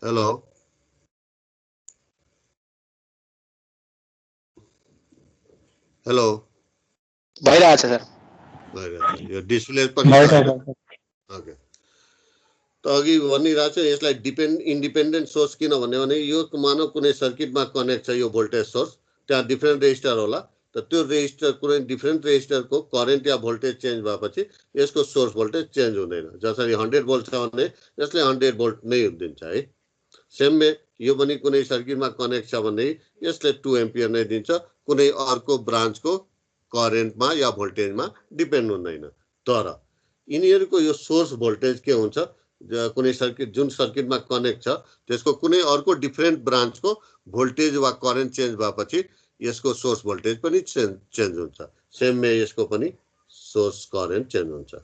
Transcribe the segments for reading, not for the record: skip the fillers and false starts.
Hello hello भइरहेछ sir यो display पनि छ भइरहेछ ओके त अघि भनिरहेको छु यसलाई इन्डिपेन्डेन्ट सोर्स किन भन्यो भने यो मानव कुनै सर्किटमा कनेक्ट छ यो भोल्टेज सोर्स त्यहाँ डिफ्रेन्ट रेजिस्टर होला त त्यो रेजिस्टर कुनै डिफ्रेन्ट रेजिस्टरको करेन्ट या भोल्टेज चेन्ज भएपछि यसको सोर्स भोल्टेज चेन्ज हुँदैन जसरी 100 भोल्ट छ भने यसले 100 भोल्ट नै दिन्छ है सेम वे यो पनि कुनै सर्किटमा कनेक्ट छ भने यसले 2 एम्पियर नै दिन्छ कुनै अर्को ब्रान्चको करेन्टमा या भोल्टेजमा डिपेन्ड हुँदैन तर यिनीहरूको यो सोर्स भोल्टेज के हुन्छ कुनै सर्किट जुन सर्किटमा कनेक्ट छ त्यसको कुनै अर्को डिफ्रेन्ट ब्रान्चको भोल्टेज वा करेन्ट चेन्ज भएपछि यसको सोर्स भोल्टेज पनि चेन्ज हुन्छ सेम वे यसको पनि सोर्स करेन्ट चेन्ज हुन्छ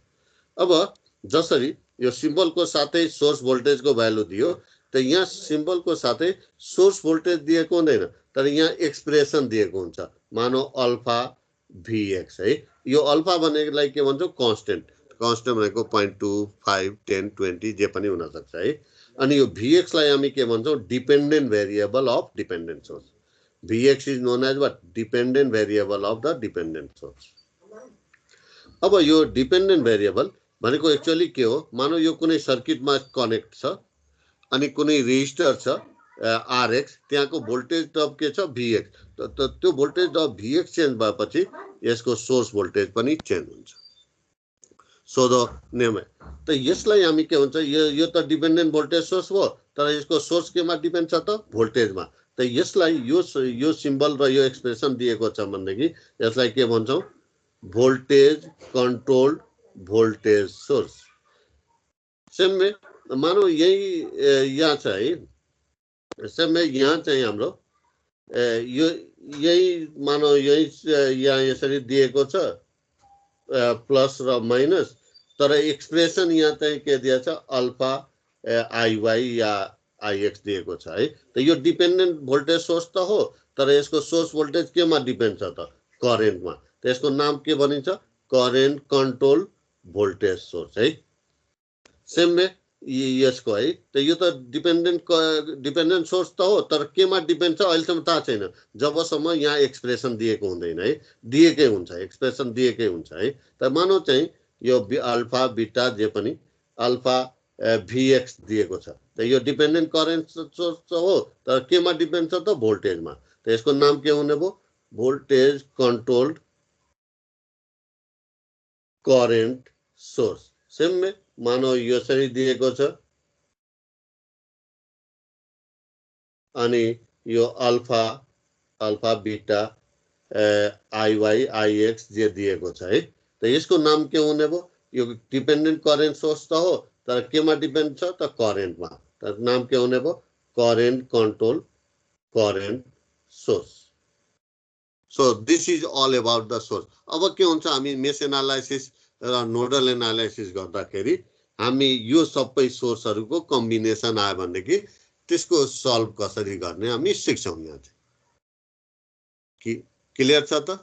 अब जसरी यो सिम्बलको साथै सोर्स भोल्टेजको भ्यालु दियो त यहाँ सिम्बलको साथै सोर्स भोल्टेज दिएको हुँदैन तर यहाँ एक्सप्रेसन दिएको हुन्छ मानौ अल्फा भिएक्स है यो अल्फा भनेकोलाई के भन्छौँ कन्स्टेन्ट कन्स्टेन्ट भनेको 0.2 5 10 20 जे पनि हुनसक्छ है अनि यो भिएक्सलाई हामी के भन्छौँ dependent variable of dependent source VX is known as what dependent variable of the dependent source अब यो डिपेन्डेन्ट भेरिएबल भनेको एक्चुअली के हो मानौ यो कुनै सर्किटमा कनेक्ट छ अनि कुनै रेजिस्टर छ आरएक्स त्यहाँको भोल्टेज ड्रप के छ भिएक्स त त्यो भोल्टेज ड्रप भिएक्स चेन्ज भएपछि यसको सोर्स भोल्टेज पनि चेन्ज हुन्छ सो द नेम त यसलाई हामी के भन्छ यो त डिपेन्डेन्ट भोल्टेज सोर्स हो तर यसको सोर्स केमा डिपेन्ड छ त भोल्टेजमा त यसलाई यो सिम्बल र यो एक्सप्रेसन दिएको छ भनेदेखि यसलाई के भन्छौँ voltage controlled voltage source same way मानौ यही यहाँ छ है सेम वे यहाँ चाहिँ हाम्रो यो यही मानौ यही यहाँ यसरी दिएको छ प्लस र माइनस तर एक्सप्रेसन यहाँ चाहिँ के दिएछ अल्फा आइवाई या आइएक्स दिएको छ है त यो डिपेन्डेन्ट भोल्टेज सोर्स त हो तर यसको सोर्स भोल्टेज केमा डिपेन्ड छ त करेन्टमा त यसको नाम के भनिन्छ करेन्ट कन्ट्रोल भोल्टेज सोर्स है सेम वे यसको है त यो त डिपेन्डेन्ट सोर्स त हो तर केमा डिपेन्ड छ अहिलेसम्म थाहा छैन जबसम्म यहाँ एक्सप्रेसन दिएको हुँदैन है दिएकै हुन्छ एक्सप्रेसन दिएकै हुन्छ है त मानौ चाहिँ यो अल्फा बिटा जे पनि अल्फा भिएक्स दिएको छ त यो डिपेन्डेन्ट करेन्ट सोर्स त हो तर केमा डिपेन्ड छ त भोल्टेजमा त यसको नाम के हुने भयो voltage controlled current source same way मानौ यसरी दिएको छ अनि यो अल्फा बिटा आइवाई आइएक्स जे दिएको छ है त यसको नाम के हुने भयो यो डिपेन्डेन्ट करेन्ट सोर्स त हो तर केमा डिपेन्ड छ त करेन्टमा त नाम के हुने भयो current control current source so this is all about the source अब के हुन्छ हामी मेश एनालाइसिस र नोडल एनालाइसिस गर्दाखेरि हामी यो सबै सोर्सहरूको कम्बिनेसन आयो भनेदेखि त्यसको सल्भ कसरी गर्ने हामी सिक्छौँ यहाँ चाहिँ क्लियर छ त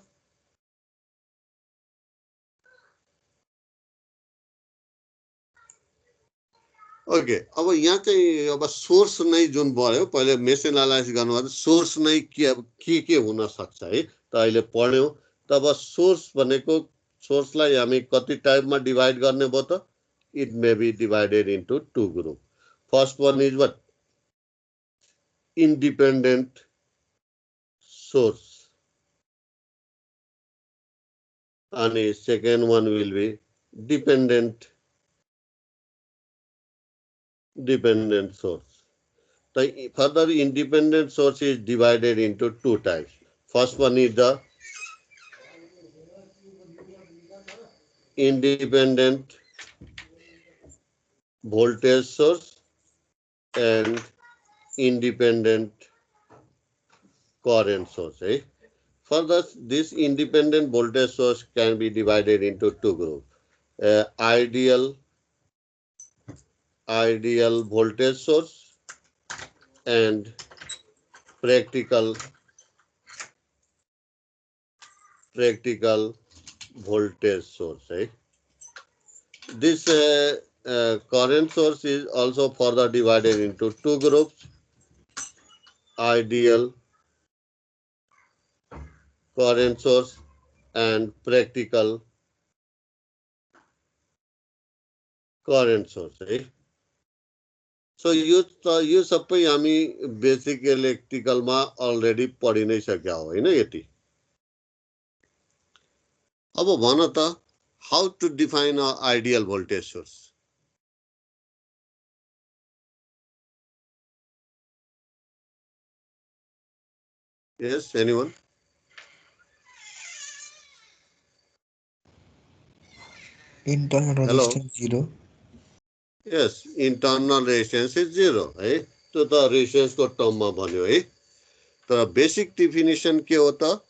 ओके अब यहाँ चाहिँ अब सोर्स नै जुन भयो पहिले मेश एनालाइसिस गर्नुभयो सोर्स नै के हुन सक्छ है त अहिले पढ्यौँ तब सोर्स भनेको सोर्सलाई हामी कति टाइपमा डिभाइड गर्ने भयो त it may be divided into two groups. First one is what? Independent source. And the second one will be dependent source. The further independent source is divided into two types. First one is the independent voltage source and independent current source. Eh? Further, this independent voltage source can be divided into two groups. Ideal voltage source and practical voltage source. Eh? This current source is also further divided into two groups: ideal current source and practical current source. So यो सबै हामी basic इलेक्ट्रिकलमा already पढि नै सकेका हो हैन यति. अब भन त how to define an ideal voltage source. Yes, anyone? Internal Hello? resistance 0. Yes, internal resistance is 0 है. त्यो त रेजिस्टेन्स को टर्ममा भन्यो है. तर बेसिक डेफिनेसन के हो त?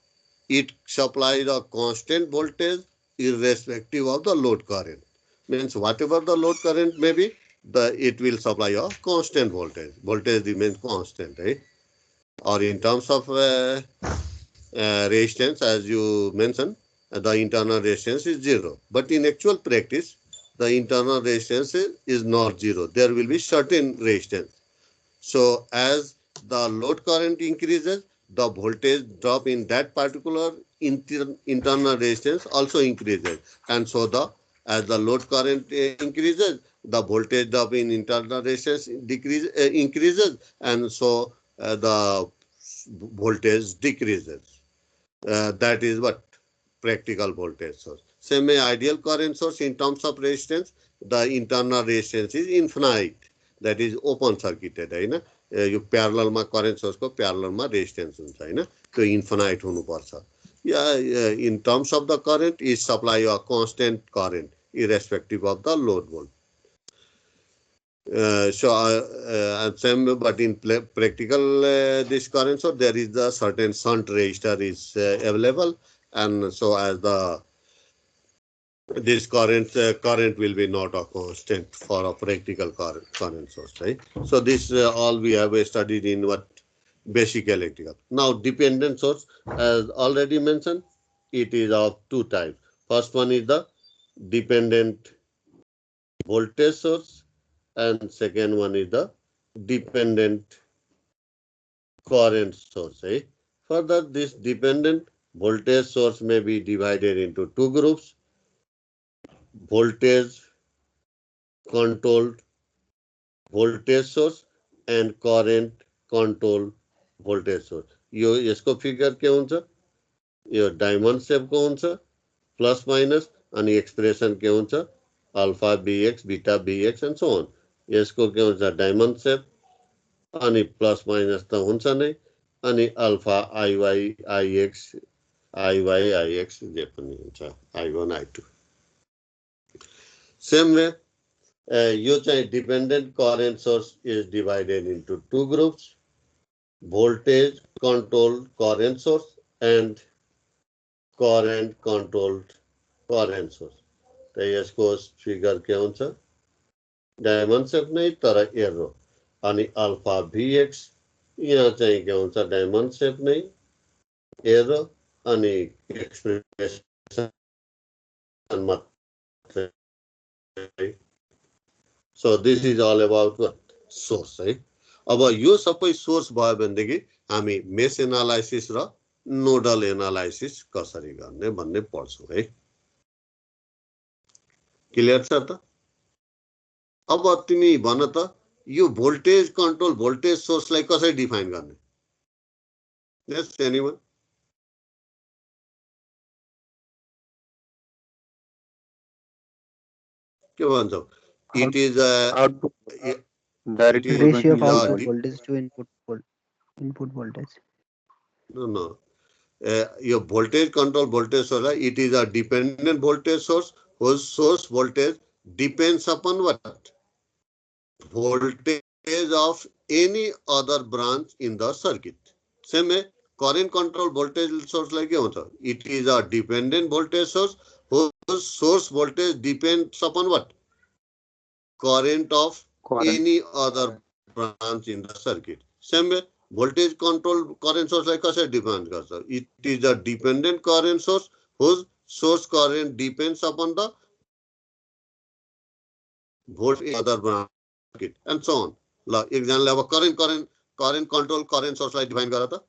It supplies a constant voltage irrespective of the load current. Means whatever the load current may be, it will supply a constant voltage. Voltage remains constant, right? Or in terms of resistance, as you mentioned, the internal resistance is 0. But in actual practice, the internal resistance is not 0. There will be certain resistance. So as the load current increases, the voltage drop in that particular internal resistance also increases. And so as the load current increases, the voltage drop in internal resistance increases, and so the voltage decreases. That is what practical voltage source. Same ideal current source in terms of resistance, the internal resistance is infinite. That is open circuited हैन. यो प्यारललमा current सोर्सको प्यारललमा resistance हुन्छ हैन. त्यो infinite हुनुपर्छ. In terms of the current is supply a constant current irrespective of the load volt. Same, but in practical this current, so there is the certain shunt resistor is available, and so as this current will be not a constant for a practical current source, right? So this all we have studied in what basic electrical. Now dependent source, as already mentioned, it is of two types. First one is the dependent voltage source, and second one is the dependent current source. Further, this dependent voltage source may be divided into two groups: voltage controlled voltage source and current controlled voltage source. यो यसको figure के हुन्छ? यो diamond शेपको हुन्छ, plus minus, अनि expression के हुन्छ? Alpha BX, beta BX and so on. यसको के हुन्छ? डायमन्ड शेप, अनि प्लस माइनस त हुन्छ नै, अनि अल्फा आईवाई आईएक्स, आईवाई आईएक्स जे पनि हुन्छ, आई1 आई2. सेम वे यो चाहिँ dependent current source is divided into two groups: voltage controlled current source and current controlled current source. त यसको फिगर के हुन्छ? डायमन्ड शेप नै तर एरो, अनि अल्फा भीएक्स यहाँ चाहिँ के हुन्छ? डायमन्ड शेप नै एरो, अनि एक्सप्रेसन मात्र. So this is all about what? Source, है. अब यो सबै सोर्स भयो भनेदेखि हामी मेश एनालाइसिस र नोडल एनालाइसिस कसरी गर्ने भन्ने पढ्छौँ है. क्लियर छ त? अब तिमी भन त यो भोल्टेज कन्ट्रोल भोल्टेज सोर्सलाई कसरी डिफाइन गर्ने? यस, एनीवन? के भन्छौ? It is output direct it is Ratio of the output voltage to input voltage. No. Your voltage control voltage source, it is a dependent voltage source whose source voltage depends upon what? Voltage of any other branch in the circuit. Same way, current control voltage source like it is a dependent voltage source whose source voltage depends upon what? Current of any other branch in the circuit. Same way, voltage control current source like कसरी depend गर्छ? It is a dependent current source whose source current depends upon the volt in other circuit and so on. ल एकजनाले अब current control current सोर्सलाई define गर त।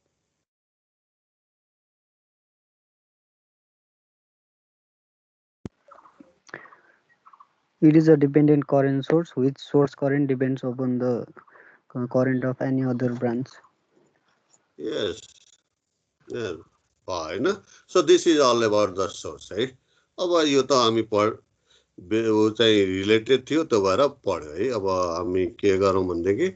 It is a dependent current source which source current depends upon the current of any other branch. Yes. Yeah. होइन, so this is all about the source है। अब यो त हामी ऊ चाहिँ रिलेटेड थियो त्यो भएर पढ्यो है। अब हामी के गरौँ भनेदेखि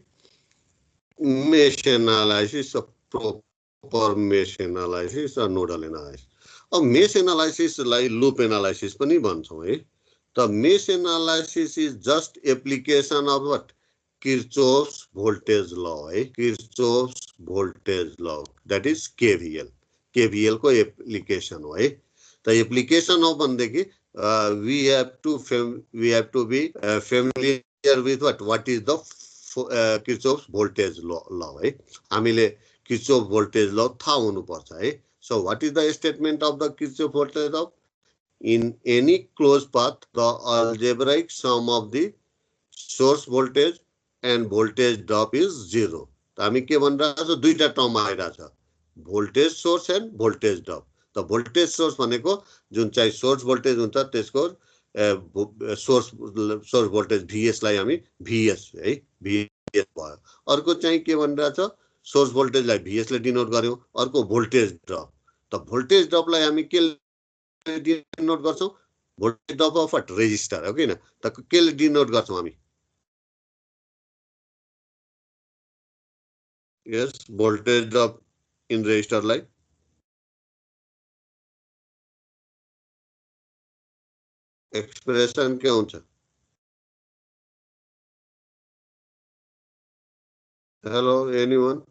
mesh analysis, proper mesh analysis र नोडल एनालाइसिस। अब मेश एनालाइसिसलाई लुप एनालाइसिस पनि भन्छौँ है। त mesh analysis is just application of what, Kirchhoff's voltage law है। Kirchhoff's voltage law, that is KVL. KVL को एप्लिकेसन हो है। त एप्लिकेसन हो भनेदेखि we have to be familiar with what is the Kirchhoff's voltage law है। हामीले Kirchhoff voltage law थाहा हुनुपर्छ है। So what is the statement of the Kirchhoff voltage law? In any closed path, the algebraic sum of the source voltage and voltage drop is 0। त हामी के भनिरहेको छ, दुईटा टर्म आइरहेछ, voltage source and voltage drop. त voltage source भनेको जुन चाहिँ सोर्स भोल्टेज हुन्छ त्यसको सोर्स भोल्टेज भीएस लाई हामी भीएस है, भीएस भयो। अर्को चाहिँ के भनिरहेछ, सोर्स भोल्टेजलाई भीएस ले डिनोट गर्यौं। अर्को भोल्टेज ड्रप। त भोल्टेज ड्रपलाई हामी के डिनोट गर्छौं, voltage drop of what, resistor हो किन। त के ले डिनोट गर्छौं हामी, यस भोल्टेज ड्रप इन रेजिस्टरलाई एक्सप्रेसन के हुन्छ। Hello anyone,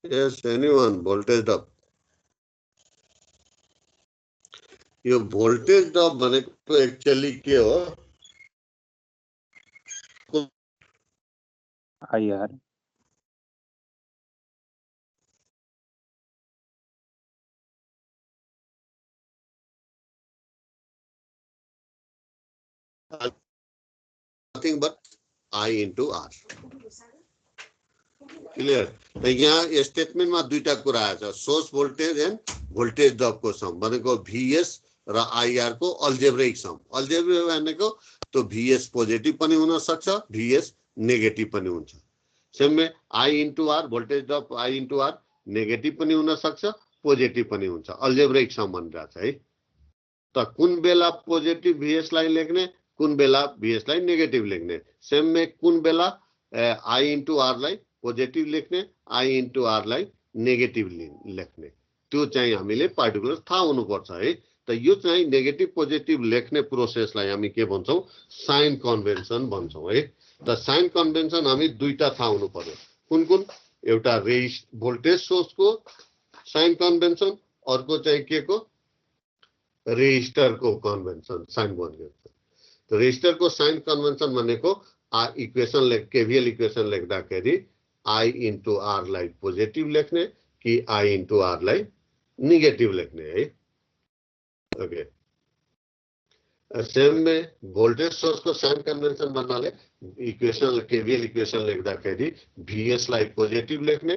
yes anyone, voltage drop. यो भोल्टेज ड्रप भनेको एक्चुअली के हो, IR nothing but I into R। Clear. त यहाँ स्टेटमेन्टमा दुईटा कुरा आएछ, source voltage and voltage drop को सम भनेको भीएस र आईआर को अल्जेब्रिक सम। अल्जेब्रिक भनेको त्यो भीएस पोजिटिभ पनि हुन सक्छ, भीएस नेगेटिभ पनि हुन्छ। सेममा I into R, voltage drop I into R negative पनि हुन सक्छ, पोजिटिभ पनि हुन्छ। अल्जेब्रिक सम भनिरहेछ है। त कुन बेला पोजिटिभ भीएस लाई लेख्ने, कुन बेला भीएस लाई नेगेटिभ लेख्ने। सेममा कुन बेला आई इन्टु आर लाई पोजिटिभ लेख्ने, आई इन्टु आर लाई नेगेटिभ लेख्ने, त्यो चाहिँ हामीले पार्टिकुलर थाहा हुनुपर्छ है। त यो चाहिँ नेगेटिभ पोजिटिभ लेख्ने प्रोसेसलाई हामी के भन्छौं, साइन कन्भेन्सन भन्छौं है। त साइन कन्भेन्सन हामी दुईटा थाहा हुनु पर्यो, कुन कुन, एउटा भोल्टेज सोर्सको साइन कन्भेन्सन, अर्को चाहिँ के को, रेजिस्टरको कन्भेन्सन साइन कन्भेन्सन। त रेजिस्टरको साइन कन्भेन्सन भनेको इक्वेसन केवीएल इक्वेसन लेख्दाखेरि आई इन्टु आर लाई पोजिटिभ लेख्ने कि आई इन्टु आर लाई नेगेटिभ लेख्ने है। ओके। सेम में भोल्टेज सोर्स को साइन कन्भेन्सन भन्नाले इक्वेसन केवीएल इक्वेसन लेख्दाखेरि भीएस लाई पोजिटिभ लेख्ने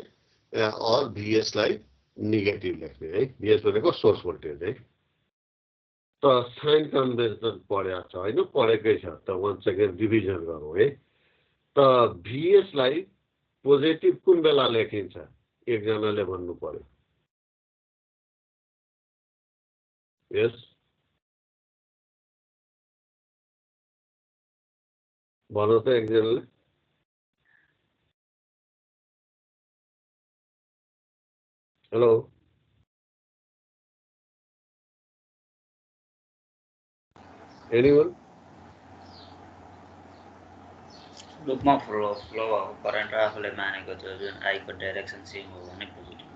और भीएस लाई नेगेटिभ लेख्ने है। भीएस भनेको सोर्स भोल्टेज है। त साइन कन्भेन्सन पढेको छ हैन, पढेकै छ। त वन्स अगेन रिभिजन गरौँ है। त भीएस लाई पोजिटिभ कुन बेला लेखिन्छ, एकजनाले भन्नु पर्यो। यस भन त एकजनाले। हेलो एनीवन, लुपमा फ्लो भएको करेन्ट र आफूले मानेको जुन आई को डाइरेक्सन सेम हो भने पोजिटिभ।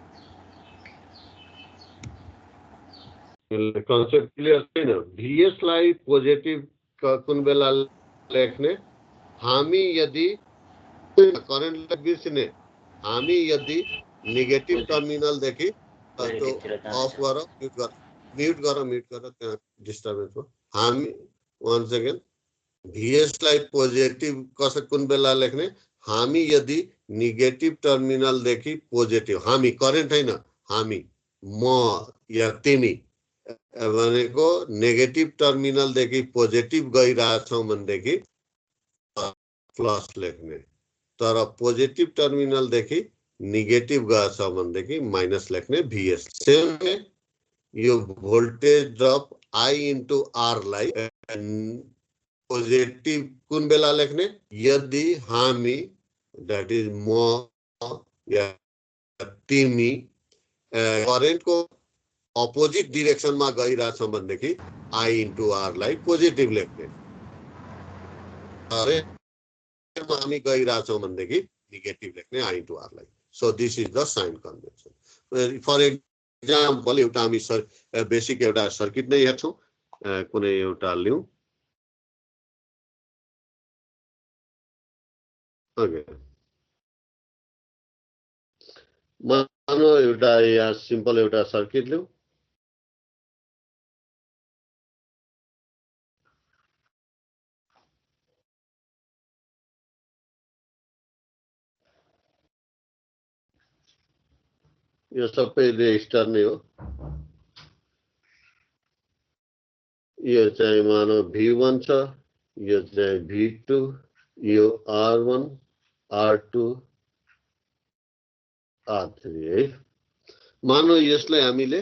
कन्सेप्ट क्लियर छैन। भीएस लाई पोजिटिभ कुन बेला लेख्ने, हामी यदि करेन्टलाई बिर्सिने, हामी यदि नेगेटिभ टर्मिनल देखि पोजिटिभतिर अफ जाँदैछ गर म्युट गर त्यहाँ डिस्टर्बेन्स हो हामी वन्स अगेन भीएस लाई पोजिटिभ कुन बेला लेख्ने हामी यदि नेगेटिभ टर्मिनलदेखि पोजिटिभ हामी करेन्ट हैन हामी म या तिमी भनेको नेगेटिभ टर्मिनलदेखि पोजिटिभ गइरहेछौँ भनेदेखि प्लस लेख्ने तर पोजिटिभ टर्मिनलदेखि नेगेटिभ गएछ भनेदेखि माइनस लेख्ने भीएस सेम यो voltage drop I into R लाई पोजिटिभ कुन बेला लेख्ने यदि हामी द्याट इज म या तिमी करेन्टको अपोजिट डिरेक्सनमा गइरहेछौँ भनेदेखि आई इन्टु आर लाई पोजिटिभ लेख्ने हामी गइरहेछौँ भनेदेखि नेगेटिभ लेख्ने आई इन्टु आर लाई so this is the sign convention for example एउटा हामी बेसिक एउटा सर्किट नै हेर्छौँ कुनै एउटा लिउँ ओके मानौ एउटा यहाँ सिम्पल एउटा सर्किट लिउँ यो सबै रेजिस्टर नै हो यो चाहिँ मानौ V1 छ यो चाहिँ V2 यो R1 R2 R3 है मानौ यसलाई हामीले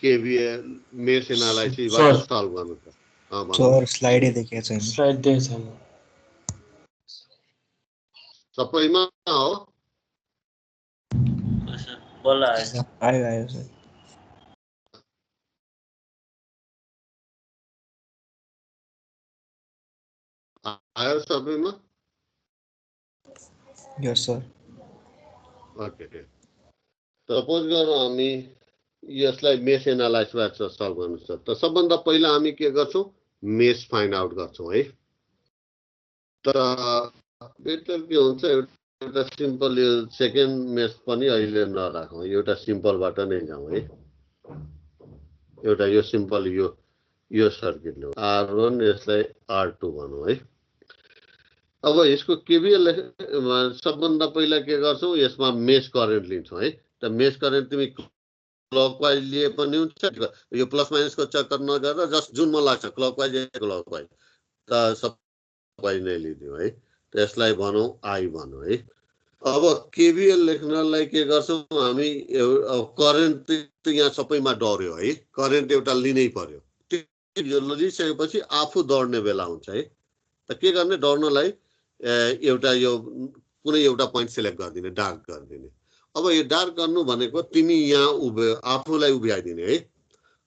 केवीएल मेश एनालाइसिसबाट सल्भ गर्नु छ सर स्लाइडै देखेको छैन स्लाइड दिएको छैन सबैमा हो बल्ल आयो आयो आयो सर आयो सबैमा यस सर ओके सपोज गरौँ हामी यसलाई मेश एनालाइसिसबाट सल्भ गर्नु छ त सबभन्दा पहिला हामी के गर्छौँ मेश फाइन्ड आउट गर्छौँ है तर बेटर के हुन्छ एउटा सिम्पल यो सेकेन्ड मेश पनि अहिले नराखौँ एउटा सिम्पलबाट नै जाउँ है एउटा यो सिम्पल यो सर्किट ल्याउँ R1 यसलाई R2 भनौँ है अब यसको केवीएल सबभन्दा पहिला के गर्छौँ यसमा मेश करेन्ट लिन्छौँ है त मेश करेन्ट तिमी क्लकवाइज लिए पनि हुन्छ यो प्लस माइनसको चक्कर नगरेर जस्ट जुन मन लाग्छ क्लकवाइज क्लकवाइज त सबवाइज नै लिदिउँ है त्यसलाई भनौँ आई भनौँ है अब केवीएल लेख्नलाई के गर्छौँ हामी करेन्ट यहाँ सबैमा डर्यो है करेन्ट एउटा लिनै पर्यो यो लिइसकेपछि आफू दौड्ने बेला हुन्छ है त के गर्ने डर्नलाई एउटा यो कुनै एउटा पोइन्ट सिलेक्ट गरिदिने डार्क गरिदिने अब यो डार्क गर्नु भनेको तिमी यहाँ आफूलाई उभ्याइदिने है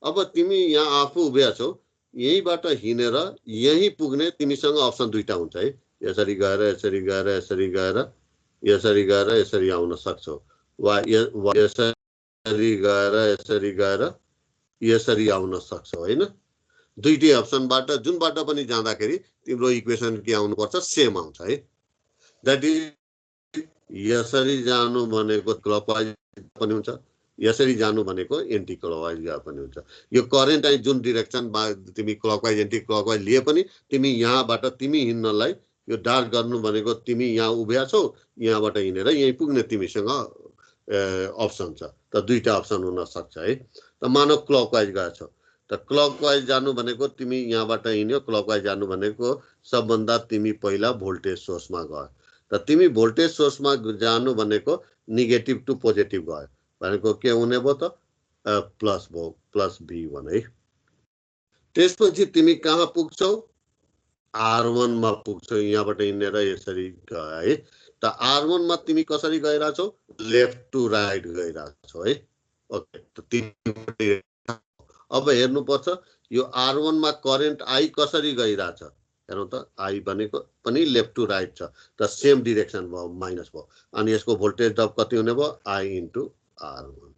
अब तिमी यहाँ आफू उभ्या छौ यहीँबाट हिँडेर यहीँ पुग्ने तिमीसँग अप्सन दुईटा हुन्छ है यसरी गएर यसरी गएर यसरी गएर यसरी गएर यसरी आउन सक्छौ वा यसरी गएर यसरी गएर यसरी आउन सक्छौ हैन दुईटै अप्सनबाट जुनबाट पनि जाँदाखेरि तिम्रो इक्वेसन के आउनुपर्छ सेम आउँछ है द्याट इज यसरी जानु भनेको क्लकवाइज पनि हुन्छ यसरी जानु भनेको एन्टी क्लकवाइज पनि हुन्छ यो करेन्ट चाहिँ जुन डिरेक्सनमा तिमी क्लकवाइज एन्टी क्लकवाइज लिए पनि तिमी यहाँबाट तिमी हिँड्नलाई यो डार्क गर्नु भनेको तिमी यहाँ उभ्या छौ यहाँबाट हिँडेर यहीँ पुग्ने तिमीसँग अप्सन छ त दुईटा अप्सन हुन सक्छ है त मानव क्लकवाइज गएछौ त क्लकवाइज जानु भनेको तिमी यहाँबाट हिँड्यो क्लकवाइज जानु भनेको सबभन्दा तिमी पहिला भोल्टेज सोर्समा गयो त तिमी भोल्टेज सोर्समा जानु भनेको नेगेटिभ टु पोजिटिभ गयो भनेको के हुने भयो त प्लस भयो प्लस V1 है त्यसपछि तिमी कहाँ पुग्छौ R1 मा पुग्छौ यहाँबाट हिँडेर यसरी गयो है त R1 मा तिमी कसरी गइरहेछौ लेफ्ट टु राइट गइरहेछौ है ओके त तिमी अब हेर्नुपर्छ यो R1 मा करेन्ट आई कसरी गइरहेछ हेरौँ त आई भनेको पनि लेफ्ट टु राइट छ त सेम डिरेक्सन भयो माइनस भयो अनि यसको भोल्टेज ड्रप कति हुने भयो आई इन्टु R1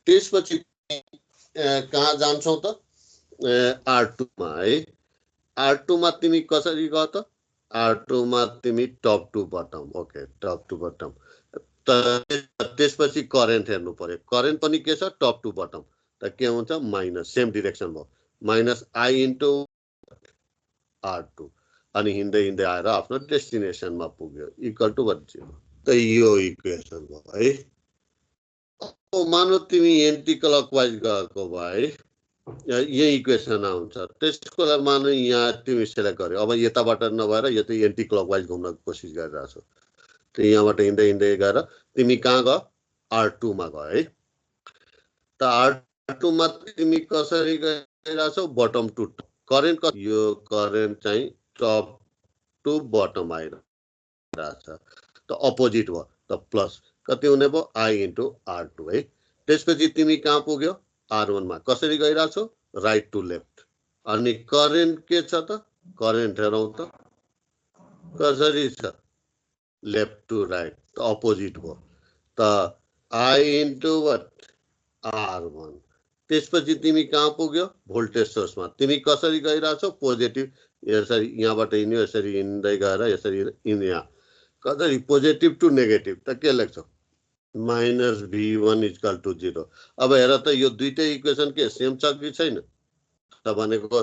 त्यसपछि कहाँ जान्छौ त R2 मा है R2 मा तिमी कसरी गयो त R2 मा तिमी top to bottom okay top to bottom त्यसपछि करेन्ट हेर्नु पर्यो करेन्ट पनि के छ टप टु बटम त के हुन्छ माइनस सेम डिरेक्सन भयो माइनस आई इन्टु R2 अनि हिँड्दै हिँड्दै आएर आफ्नो डेस्टिनेसनमा पुग्यो इक्वल टु 0 त यो इक्वेसन भयो है अब मानौ तिमी एन्टी क्लकवाइज गएको भए यही इक्वेसन आउँछ त्यसको लागि मानौ यहाँ तिमी सेलेक्ट गर्यो अब यताबाट नभएर यो त एन्टी क्लकवाइज घुम्न कोसिस गरिरहेको छौ त यहाँबाट हिँड्दै हिँड्दै गएर तिमी कहाँ गयो R2 मा गयो है त R2 मा तिमी कसरी गइरहेछौ बटम टु करेन्ट यो करेन्ट चाहिँ टप टु बटम आइरहेछ त अपोजिट भयो त प्लस कति हुने भयो आई इन्टु R2 है त्यसपछि तिमी कहाँ पुग्यो R1 मा कसरी गइरहेछौ राइट टु लेफ्ट अनि करेन्ट के छ त करेन्ट हेरौँ त कसरी छ लेफ्ट टु राइट त अपोजिट भयो त आई इन्टु R1 त्यसपछि तिमी कहाँ पुग्यो भोल्टेज सोर्समा तिमी कसरी गइरहेछौ पोजिटिभ यसरी यहाँबाट हिँड्यो यसरी हिँड्दै गएर यसरी यहाँ कसरी पोजिटिभ टु नेगेटिभ त के लेख्छौ माइनस V1 इक्वल टु 0 अब हेर त यो दुईटै इक्वेसन के सेम छ कि छैन त भनेको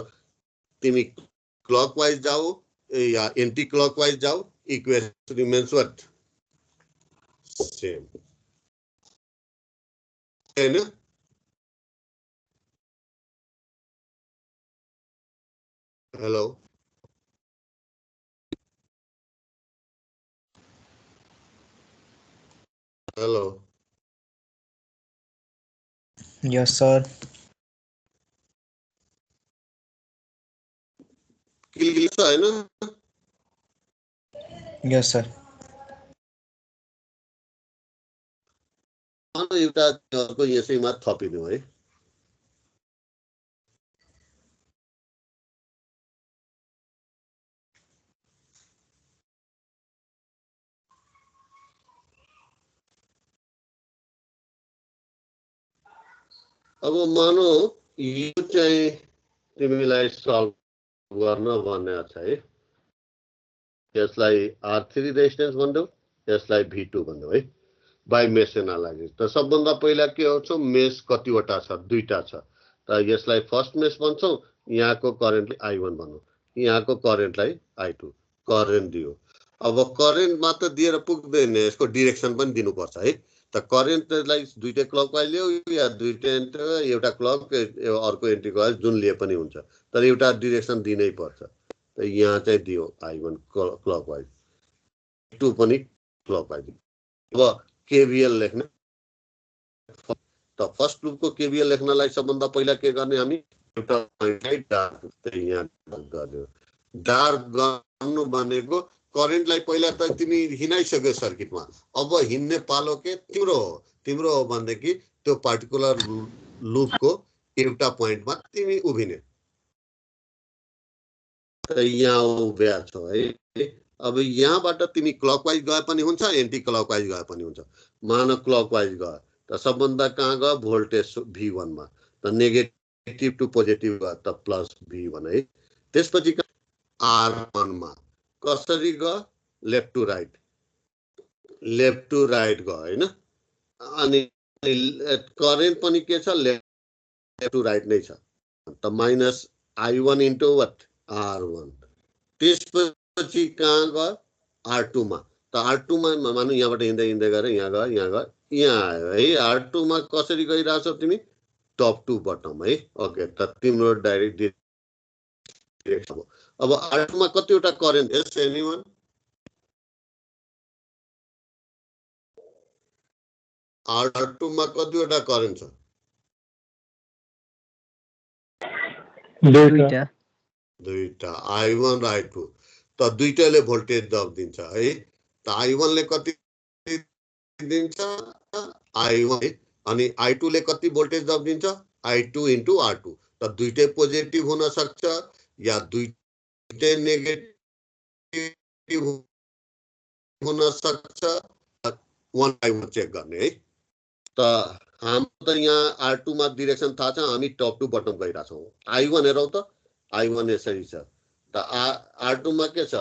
तिमी क्लकवाइज जाऊ या एन्टी क्लकवाइज जाऊ इक्वेसन रिमेन्स व्हाट सेम हैन hello hello Yes, sir. Clear छ हैन Yes, sir. एउटा अर्को यसैमा थपिदिउँ है अब मानौ यो चाहिँ तिमीलाई सल्भ गर्न भनेको छ है यसलाई R3 रेजिस्टेन्स भन्दौ यसलाई V2 भन्दौ है बाई मेस एनालाइसिस त सबभन्दा पहिला के हो मेस कतिवटा छ दुईटा छ त यसलाई फर्स्ट मेस भन्छौ यहाँको करेन्टले I1 भनौँ यहाँको करेन्टलाई I2 करेन्ट दियो अब करेन्ट मात्र दिएर पुग्दैन यसको डिरेक्सन पनि दिनुपर्छ है त करेन्टलाई दुईटै क्लकवाइज ल्याऊ या दुईटै एउटा क्लक अर्को एन्टी क्लकवाइज जुन लिए पनि हुन्छ तर एउटा डिरेक्सन दिनै पर्छ त यहाँ चाहिँ दियो I1 क्लकवाइज 2 पनि क्लकवाइज अब केभीएल लेख्ने त फर्स्ट लुपको केभीएल लेख्नलाई सबभन्दा पहिला के गर्ने हामी एउटा पोइन्टलाई डार्क यहाँ गर्यो डार्क गर्नु भनेको करेन्टलाई पहिला त तिमी हिँडाइसक्यो सर्किटमा अब हिँड्ने पालो के तिम्रो हो भनेदेखि त्यो पार्टिकुलर लुपको एउटा पोइन्टमा तिमी उभिने त यहाँ उभ्या छौ है अब यहाँबाट तिमी क्लकवाइज गए पनि हुन्छ एन्टी क्लकवाइज गए पनि हुन्छ मान क्लकवाइज गयो त सबभन्दा कहाँ गयो भोल्टेज V1 मा त नेगेटिभ टु पोजिटिभ गयो त प्लस V1 है त्यसपछि R1 मा कसरी गयो लेफ्ट टु राइट गयो हैन अनि करेन्ट पनि के छ लेफ्ट टु राइट नै छ त माइनस I1 इन्टु R1 त्यसपछि कहाँ गयो R2 मा त R2 मा मानौ यहाँबाट हिँड्दै हिँड्दै गएर यहाँ गयो यहाँ आयो है R2 मा कसरी गइरहेछौ तिमी टप टु बटम है ओके त तिम्रो डाइरेक्ट डिरेक्सन अब R2 मा कतिवटा करेन्ट एस एनीवन R2 मा कतिवटा करेन्ट छ दुईटा I1 र I2 त दुईटैले भोल्टेज ड्रप दिन्छ है त I1 ले कति दिन्छ I1 अनि I2 ले कति भोल्टेज ड्रप दिन्छ I2 इन्टु R2 त दुईटै पोजिटिभ हुन सक्छ या दुईटै नेगेटिभ हुन सक्छ 1/1 चेक गर्ने है त हाम्रो त यहाँ R2 मा डिरेक्सन थाहा छ हामी टप टु बटम गइरहेछौँ I1 हेरौँ त I1 यसरी छ त R2 मा के छ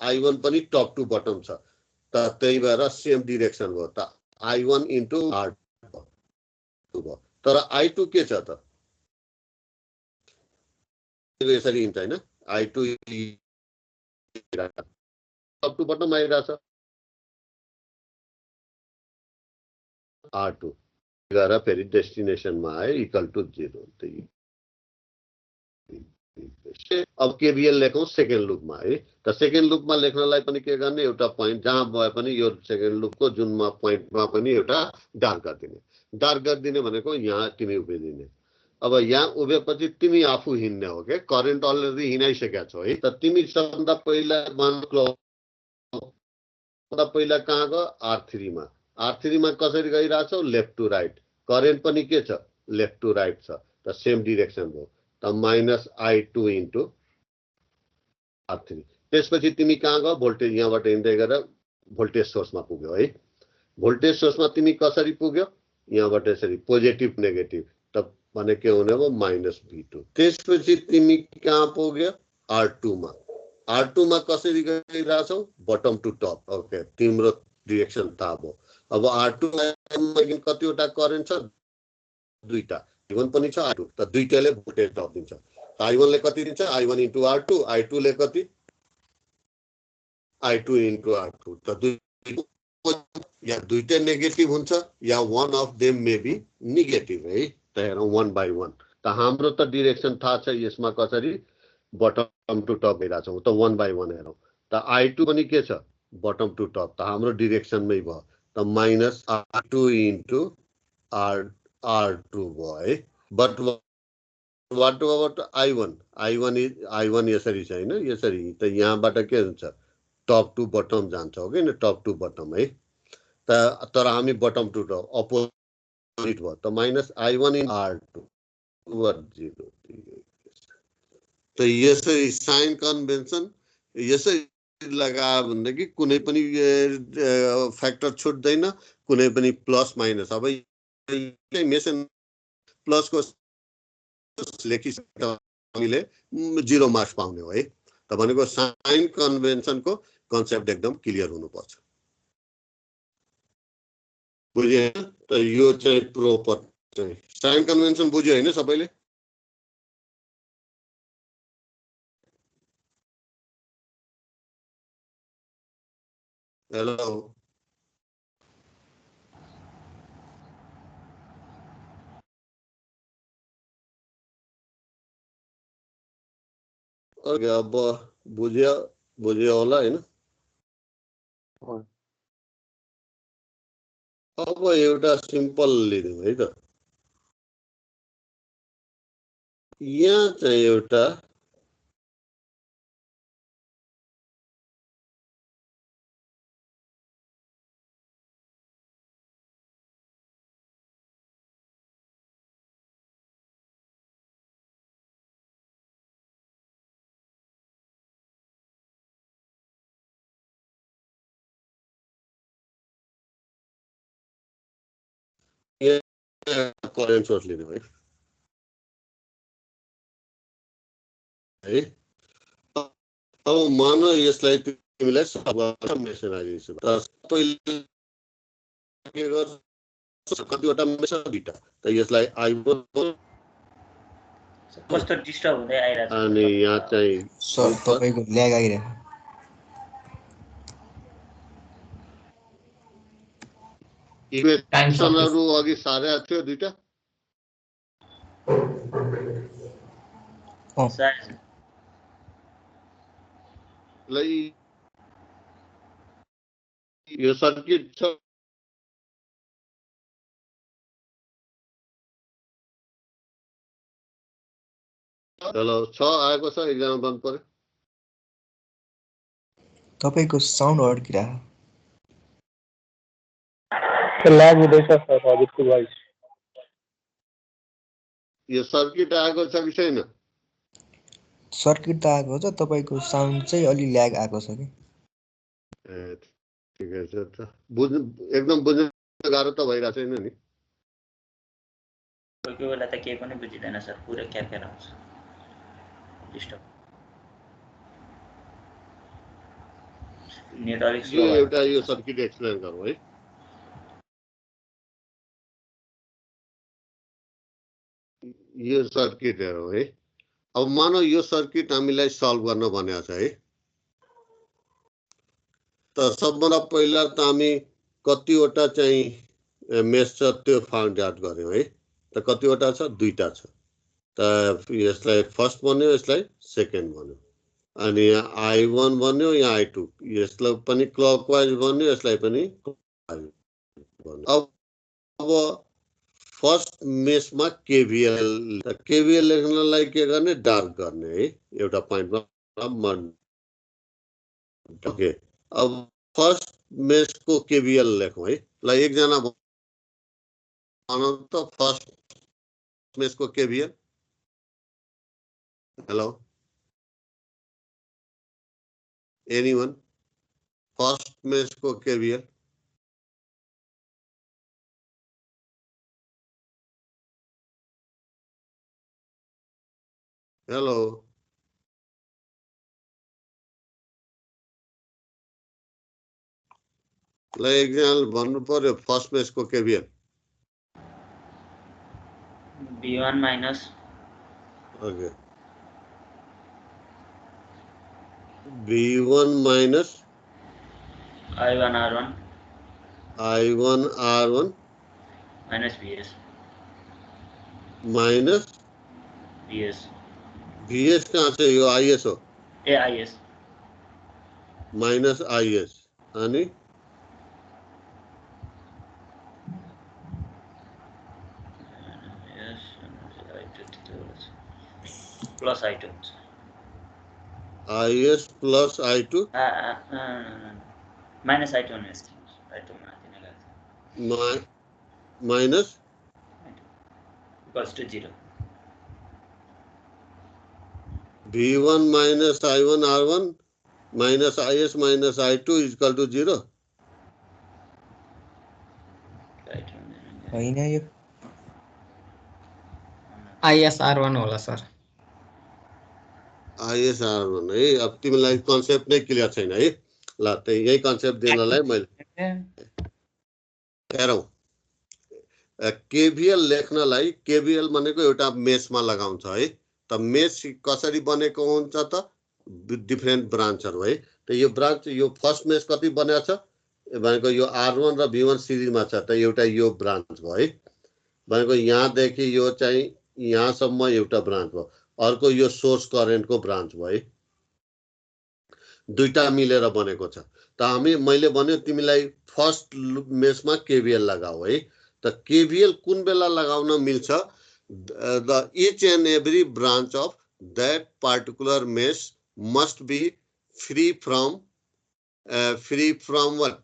I1 पनि टप टु बटम छ त्यही भएर सेम डिरेक्सन भयो त I1 इन्टु R2 भयो तर I2 के छ त यसरी हिँड्छ हैन I2 टप टु बटम आइरहेछ R2 गएर फेरि डेस्टिनेसनमा आयो इक्वल टु 0 अब केबिएल लेखौँ सेकेन्ड लुपमा है त सेकेन्ड लुपमा लेख्नलाई पनि के गर्ने एउटा पोइन्ट जहाँ भए पनि यो सेकेन्ड लुपको जुनमा पोइन्टमा पनि एउटा डार्क गरिदिने भनेको यहाँ तिमी उभिदिने अब यहाँ उभिएपछि तिमी आफू हिँड्ने हो के करेन्ट अलरेडी हिँडाइसकेका छौ है त तिमी सबभन्दा पहिला कहाँ गयो R3 मा कसरी गइरहेछौ लेफ्ट टु राइट करेन्ट पनि के छ लेफ्ट टु राइट छ त सेम डिरेक्सन हो त -I2 इन्टु R3 त्यसपछि तिमी कहाँ गयो भोल्टेज यहाँबाट हिँड्दै गएर भोल्टेज सोर्समा पुग्यो है भोल्टेज सोर्समा तिमी कसरी पुग्यो यहाँबाट यसरी पोजिटिभ नेगेटिभ त भने के हुने भयो -V2 त्यसपछि तिमी कहाँ पुग्यो R2 मा कसरी गइरहेछौ बटम टु टप ओके तिम्रो डिरेक्सन थाहा भयो अब R2 मा कतिवटा करेन्ट छ दुईटा I1 पनि छ R2 त दुईटाले भोल्टेज ड्रप दिन्छ I1 ले कति दिन्छ I1 इन्टु R2 I2 ले कति I2 इन्टु R2 त या दुईटा नेगेटिभ हुन्छ या one of them may be negative है त हेरौँ 1 by 1 त हाम्रो त डिरेक्सन थाहा छ यसमा कसरी बटम टु टप हेरेछौँ त 1 by 1 हेरौँ त I2 पनि के छ बटम टु टप त हाम्रो डिरेक्सनमै भयो त -R2 इन्टु R2 भयो है बट वाट अबाउट I1 यसरी छैन यसरी त यहाँबाट के हुन्छ टप टु बटम जान्छ हो कि टप टु बटम है त तर हामी बटम टु टप अपोजिट भयो त -I1 इन R2 0 त यसरी साइन कन्भेन्सन यसरी लगायो भनेदेखि कुनै पनि फ्याक्टर छुट्दैन कुनै पनि प्लस माइनस अब मेसन प्लसको लेखिसक्दा हामीले 0 मार्क्स पाउने हो है त भनेको साइन कन्भेन्सनको कन्सेप्ट एकदम क्लियर हुनुपर्छ बुझ्यो त यो चाहिँ प्रोपर चाहिँ साइन कन्भेन्सन बुझ्यो हैन सबैले हेलो ओके अब बुझ्यो होला हैन अब एउटा सिम्पल लिदिउँ है त यहाँ चाहिँ एउटा करेन्ट सोर्स लिनु है है अब मान यसलाई तिमीलाई मेसनाइजेसन पहिले के गर्छ कतिवटा मेसन दुईटा त यसलाई I1 कस्तो डिस्टर्ब हुँदै आइरहेछ अनि यहाँ चाहिँ सर तपाईको ल्याग आइरहेको इक्वेसनहरु अघि सारेको थियो दुईटा सायद यो सर्किट छ हेलो छ आएको छ एकजना बन्द पर्यो तपाईको साउन्ड अड्किरहेको ल्याग हुँदैछ सर हजुरको भोइस यो सर्किट आएको छ कि छैन सर्किट त आएको छ तपाईँको साउन्ड चाहिँ अलि ल्याग आएको छ कि ए ठिकै छ त बुझ्नु एकदम बुझ्नु गाह्रो त भइरहेको छैन नि कोही बेला त केही पनि बुझिँदैन सर पुरै क्याप्चर आउँछ डिस्टर्ब नेट अलिक यो स्लो भयो एउटा यो सर्किट एक्सप्लेन गरौँ है। यो सर्किट हेरौँ है। अब मानौ यो सर्किट हामीलाई सल्भ गर्न भनेको छ है। त सबभन्दा पहिला त हामी कतिवटा चाहिँ मेस छ त्यो फाइन्ड आउट गर्यौँ है। त कतिवटा छ? दुईटा छ। त यसलाई फर्स्ट भन्यो, यसलाई सेकेन्ड भन्यो। अनि I1 भन्यो, यहाँ I2, यसलाई पनि क्लकवाइज भन्यो, यसलाई पनि भन्यो। अब फर्स्ट मेसमा केभीएल लेख्नलाई के गर्ने? डार्क गर्ने है, एउटा पोइन्टमा। ओके, अब फर्स्ट मेसको केभीएल लेखौँ है। ल एकजना भनौँ त फर्स्ट मेसको केभीएल। Hello, anyone? फर्स्ट मेसको केभीएल? हेलो, ल एकजनाले भन्नु पर्यो फर्स्ट मेसको KVL. V1 minus okay, V1 minus I1 R1 I1 R1 minus VS minus VS VS कहाँ छ? यो IS हो। ए IS माइनस IS अनि plus I2 IS plus I2 minus I2 minus equals to 0 V1 minus I1 R1 minus IS minus I2 equal to 0। होइन यो ISR1 होला sir. IS R1 है। अब तिमीलाई कन्सेप्ट नै क्लियर छैन है। ल त यही कन्सेप्ट दिनलाई मैले हेरौँ। केभीएल लेख्नलाई केभीएल भनेको एउटा मेसमा लगाउँछ है। त मेस कसरी बनेको हुन्छ त? डिफरेन्ट ब्रान्चहरू है। त यो ब्रान्च, यो फर्स्ट मेस कति बनेको छ भनेको यो R1 र V1 सिरिजमा छ। त एउटा यो ब्रान्च भयो है। भनेको यहाँदेखि यो चाहिँ यहाँसम्म एउटा ब्रान्च भयो। अर्को यो सोर्स करेन्टको ब्रान्च भयो है। दुईटा मिलेर बनेको छ। त मैले भन्यो तिमीलाई फर्स्ट मेसमा केभीएल लगाऊ है। त केभीएल कुन बेला लगाउन मिल्छ? The each and every branch of that particular mesh must be free from what?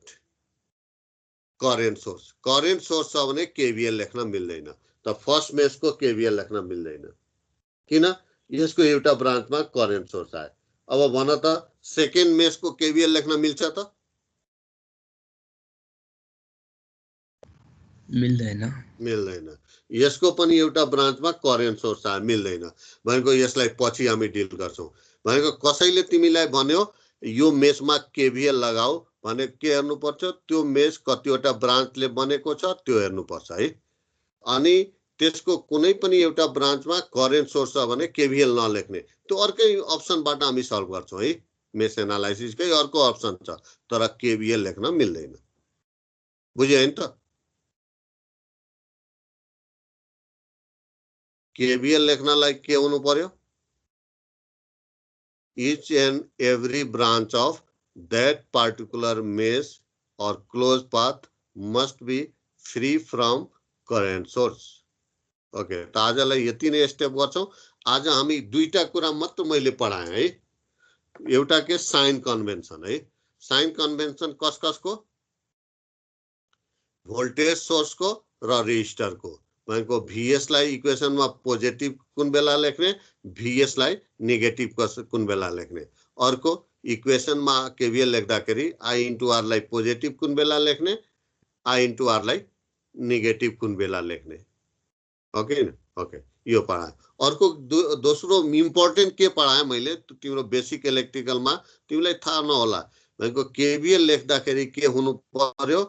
Current source. Current source छ भने केभीएल लेख्न मिल्दैन। त फर्स्ट मेसको केभीएल लेख्न मिल्दैन। किन? यसको एउटा ब्रान्चमा करेन्ट सोर्स आयो। अब भन त सेकेन्ड मेसको केभीएल लेख्न मिल्छ त? मिल्दैन। मिल्दैन। यसको पनि एउटा ब्रान्चमा करेन्ट सोर्स आयो, मिल्दैन। भनेको यसलाई पछि हामी डिल गर्छौँ। भनेको कसैले तिमीलाई भन्यो यो मेसमा केभीएल लगाऊ भने के हेर्नुपर्छ? त्यो मेस कतिवटा ब्रान्चले बनेको छ त्यो हेर्नुपर्छ है। अनि त्यसको कुनै पनि एउटा ब्रान्चमा करेन्ट सोर्स छ भने केभीएल नलेख्ने। त्यो अर्कै अप्सनबाट हामी सल्भ गर्छौँ है। मेस एनालाइसिसकै अर्को अप्सन छ, तर केभीएल लेख्न मिल्दैन। बुझ्यो हैन त? केभीएल लेख्नलाई के हुनु पर्यो? each and every branch of that particular mesh or closed path must be free from current source. Okay, त आजलाई यति नै स्टेप गर्छौँ। आज हामी दुईटा कुरा मात्र मैले पढाएँ है। एउटा के साइन कन्भेन्सन है। साइन कन्भेन्सन कसको? भोल्टेज सोर्सको र रेजिस्टरको। भनेको VS लाई इक्वेसनमा पोजिटिभ कुन बेला लेख्ने, VS लाई नेगेटिभ कुन बेला लेख्ने। अर्को इक्वेसनमा केभीएल लेख्दाखेरि I into R लाई पोजिटिभ कुन बेला लेख्ने, I into R लाई नेगेटिभ कुन बेला लेख्ने। ओके न? ओके, यो पढाएँ। अर्को दोस्रो इम्पोर्टेन्ट के पढाएँ मैले? तिम्रो बेसिक इलेक्ट्रिकलमा तिमीलाई थाहा नहोला। भनेको केभिएल लेख्दाखेरि के हुनु पर्यो,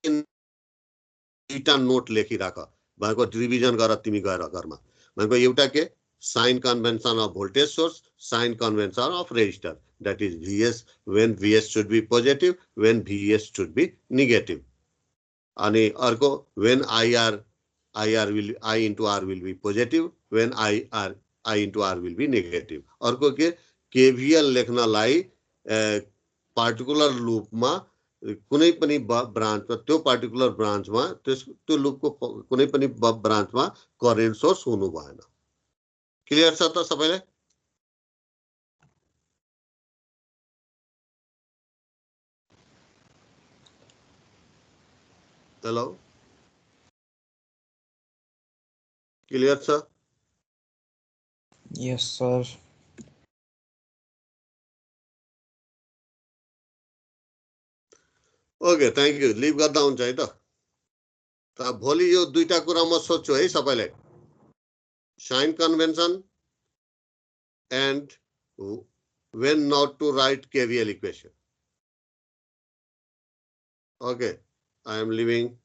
दुईटा नोट लेखिराख भनेको रिभिजन गर तिमी गएर घरमा। भनेको एउटा के sign convention of voltage source, sign convention of resistor, that is VS, when VS should be positive, when VS should be negative. अनि अर्को when I into R will be positive, when I into R will be negative. अर्को के KVL लेख्नलाई particular लुपमा कुनै पनि ब्रान्चमा, त्यो particular ब्रान्चमा त्यो लुपको कुनै पनि ब्रान्चमा करेन्ट सोर्स हुनु भएन। क्लियर छ त सबैलाई? हेलो, क्लियर छ? Yes sir. Okay, thank you. Leave गर्दा हुन्छ है त। भोलि यो दुईटा कुरा म सोध्छु है सबैलाई, sign convention and when not to write KVL equation. Okay, I am leaving.